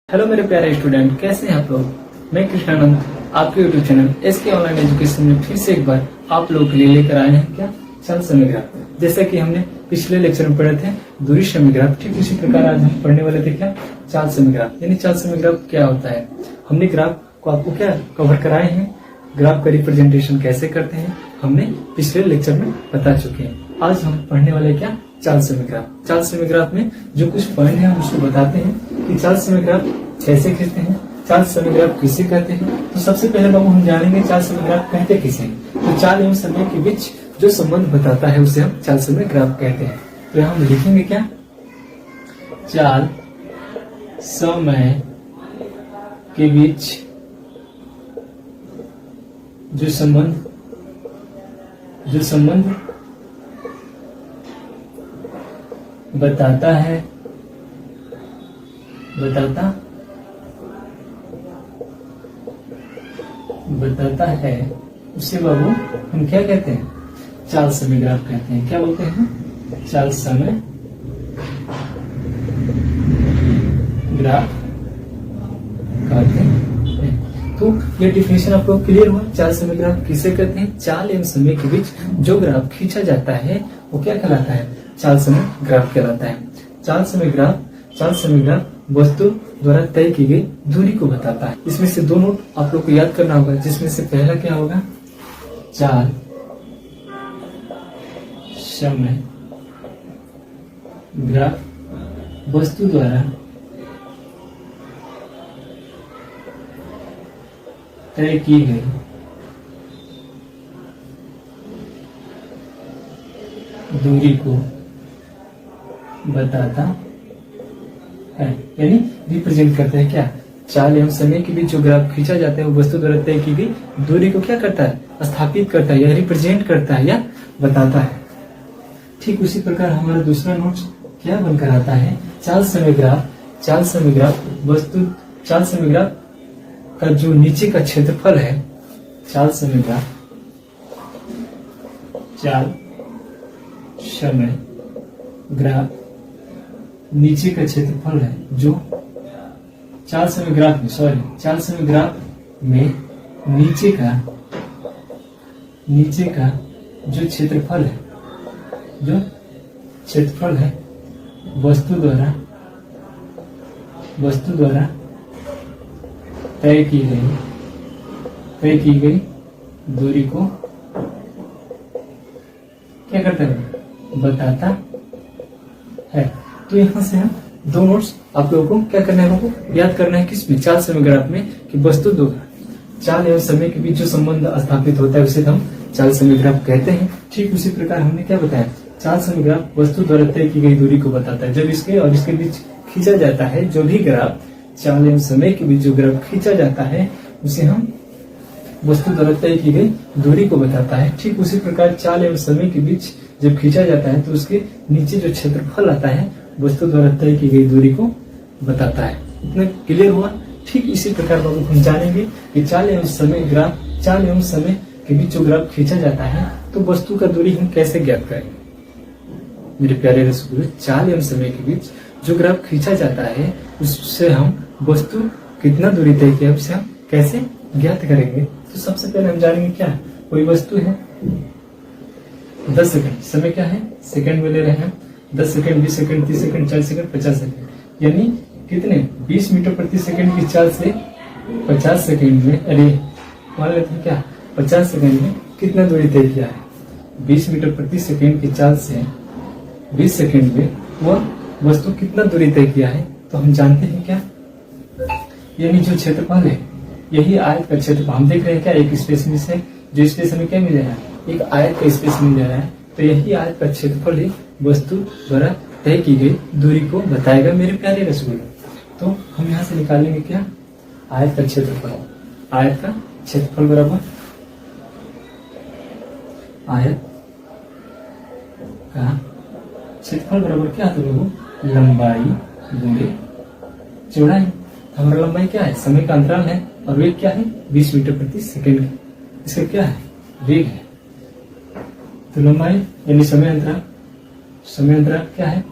Hello मेरे प्यारे student, कैसे हैं आप लोग। मैं कृष्णानंद आपके YouTube channel SK online education में फिर से एक बार आप लोगों के लिए लेकर आए हैं क्या चाल समय ग्राफ। जैसा कि हमने पिछले लेक्चर में पढ़े थे दूरी समय ग्राफ, ठीक उसी प्रकार आज हम पढ़ने वाले थे क्या चाल समय ग्राफ। यानी चाल समय ग्राफ क्या होता है, हमने ग्राफ को आपको क्या कवर कराए हैं, ग्राफ का रिप्रेजेंटेशन कैसे करते हैं हमने पिछले लेक्चर में बता चुके हैं। आज हम पढ़ने वाले क्या चाल समय ग्राफ। चाल समय ग्राफ में जो कुछ पॉइंट है हम उसको बताते हैं कि चाल समय ग्राफ कैसे खींचते हैं, चाल समय ग्राफ किसे कहते हैं। तो सबसे पहले बाबू हम जानेंगे चाल समय ग्राफ कहते किसे हैं। तो चाल एवं समय के बीच जो संबंध बताता है उसे हम चाल समय ग्राफ कहते हैं। तो यहाँ हम लिखेंगे क्या, चाल समय के बीच जो संबंध बताता है उसे बाबू हम क्या कहते हैं, चाल समय ग्राफ कहते हैं। क्या बोलते हैं, चाल समय ग्राफ कहते हैं। तो ये डिफिनेशन आप लोग क्लियर हुआ। चाल समय ग्राफ किसे कहते हैं, चाल एवं समय के बीच जो ग्राफ खींचा जाता है वो क्या कहलाता है, चाल समय ग्राफ कहलाता है। चाल समय ग्राफ वस्तु द्वारा तय की गई दूरी को बताता है। इसमें से दो नोट आप लोग को याद करना होगा, जिसमें से पहला क्या होगा, चाल समय ग्राफ वस्तु द्वारा तय की गई दूरी को बताता है, यानी रिप्रेजेंट करता है। क्या, चाल एवं समय के बीच जो ग्राफ खींचा जाता है वो वस्तु द्वारा तय की गई दूरी को क्या करता है, स्थापित करता है या रिप्रेजेंट करता है या बताता है। ठीक उसी प्रकार हमारा दूसरा नोट्स क्या बनकर आता है, चाल समय ग्राफ का जो नीचे का क्षेत्रफल है, चाल समय ग्राफ नीचे का क्षेत्रफल है जो चाल समय ग्राफ में नीचे का जो क्षेत्रफल है वस्तु द्वारा तय की गई दूरी को क्या करता है, बताता है। तो यहाँ से हम दो नोट्स आप लोगों को क्या करना है, लोगों याद करना है किसमें, चाल समय ग्राफ में, कि वस्तु द्वारा चाल एवं समय के बीच जो संबंध स्थापित होता है उसे हम चाल समय ग्राफ कहते हैं। ठीक उसी प्रकार हमने क्या बताया, चाल समय ग्राफ वस्तु द्वारा तय की गई दूरी को बताता है। जब इसके और इसके बीच खींचा जाता है जो भी ग्राफ, चाल एवं समय के बीच जो ग्राफ खींचा जाता है उसे हम वस्तु द्वारा तय की गई दूरी को बताता है। ठीक उसी प्रकार चाल एवं समय के बीच जब खींचा जाता है तो उसके नीचे जो क्षेत्रफल आता है वस्तु द्वारा तय की गई दूरी को बताता है। इतना क्लियर हुआ। ठीक इसी प्रकार बाबू हम जानेंगे कि चाल एवं समय के बीच जो ग्राफ खींचा जाता है तो वस्तु का दूरी हम कैसे ज्ञात करेंगे। मेरे प्यारे रसूल, चाल एवं समय के बीच जो ग्राफ खींचा जाता है उससे हम वस्तु कितना दूरी तय किया उसे हम कैसे ज्ञात करेंगे। तो सबसे पहले हम जानेंगे क्या, कोई वस्तु है 10 सेकंड, समय क्या है सेकंड में ले रहे हैं, 10 second 20 second 30 second 40 second 50 second, यानी कितने 20 मीटर प्रति सेकंड की चाल से 50 सेकंड में, अरे मान लेते हैं क्या 50 सेकंड में कितना दूरी तय किया है, 20 मीटर प्रति सेकंड की चाल से 20 सेकंड में वह वस्तु कितना दूरी तय किया है। तो हम जानते हैं क्या, यानी जो क्षेत्रफल है यही आयत का क्षेत्रफल। हम देख रहे हैं क्या, एक स्पेस में से जो स्पेस हमें क्या मिल रहा है, एक आयत का स्पेस मिल रहा है। तो यही आयत का क्षेत्रफल ही वस्तु द्वारा तय की गई दूरी को बताएगा मेरे प्यारे रसूल। तो हम यहाँ से निकालेंगे क्या, आयत का क्षेत्रफल बराबर आयत का क्षेत्रफल बराबर क्या है लोगों, लंबाई गुणे चौड़ाई। हमारा लंबाई क्या है, समय का अंतराल है, और वेग क्या है 20 मीटर प्रति सेकंड। इसका क्या है, वेग है। तो लंबाई यानी समय अंतराल क्या है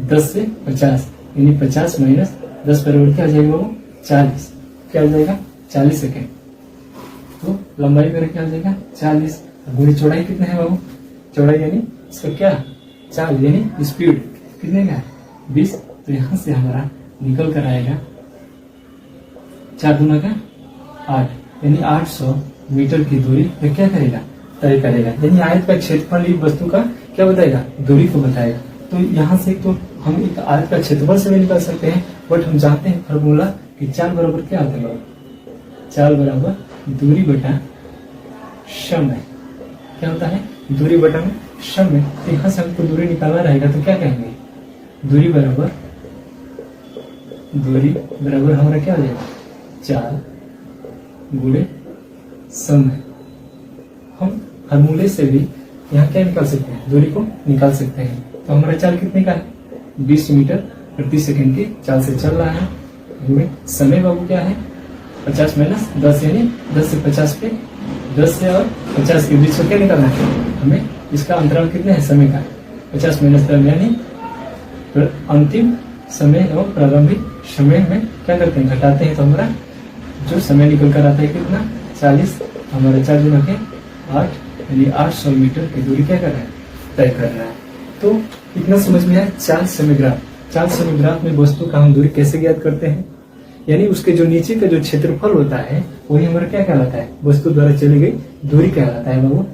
10 से 50, यानी 50 माइनस 10 बराबर क्या आ जाएगा बाबू 40। क्या आ जाएगा 40 सेकेंड। तो लंबाई मेरा क्या आ जाएगा 40। गुणी चौड़ाई कितना है बाबू, चौड़ाई यानी इसका क्या चाल यानी स्पीड कितने का है 20। तो यहां से हमारा निकल कर आएगा 4 दूना का 8 यानी 800 मीटर की दूरी में क्या करेगा तय करेगा। यानी आयत का क्षेत्रफल ही वस्तु का क्या बताएगा दूरी को बताएगा। तो यहाँ से तो हम एक आयत का क्षेत्रफल से भी निकाल सकते हैं, बट हम जानते हैं फॉर्मूला कि चाल बराबर क्या होता है, चाल बराबर दूरी बटा समय। क्या होता है दूरी बटा में समय। तो यहाँ से हमको दूरी निकालना रहेगा तो क्या कहेंगे दूरी बराबर हमारा क्या हो जाएगा चाल गुणे समय। हम फॉर्मूले से भी यहाँ क्या निकाल सकते हैं दूरी को निकाल सकते हैं। तो हमारा चाल कितने का है 20 मीटर प्रति सेकंड की चाल से चल रहा है। गुणे समय बाबू क्या है 50 माइनस 10 यानी 10 से 50 पे 10 से और 50 के बीच में क्या निकालना है हमें, इसका अंतराल कितना है समय का 50 माइनस 10 यानी अंतिम समय एवं प्रारंभिक समय में क्या करते हैं घटाते हैं। तो हमारा जो समय निकल कर आता है कितना 40। हमारा 4 गुना के 8 यानी 800 मीटर की दूरी क्या कर रहा है तय कर रहा है। तो इतना समझ में आया चाल समय ग्राफ। चाल समय ग्राफ में वस्तु का हम दूरी कैसे ज्ञात करते हैं, यानी उसके जो नीचे का जो क्षेत्रफल होता है वही हमारा क्या कहलाता है वस्तु द्वारा चली गई दूरी कहलाता है बाबू।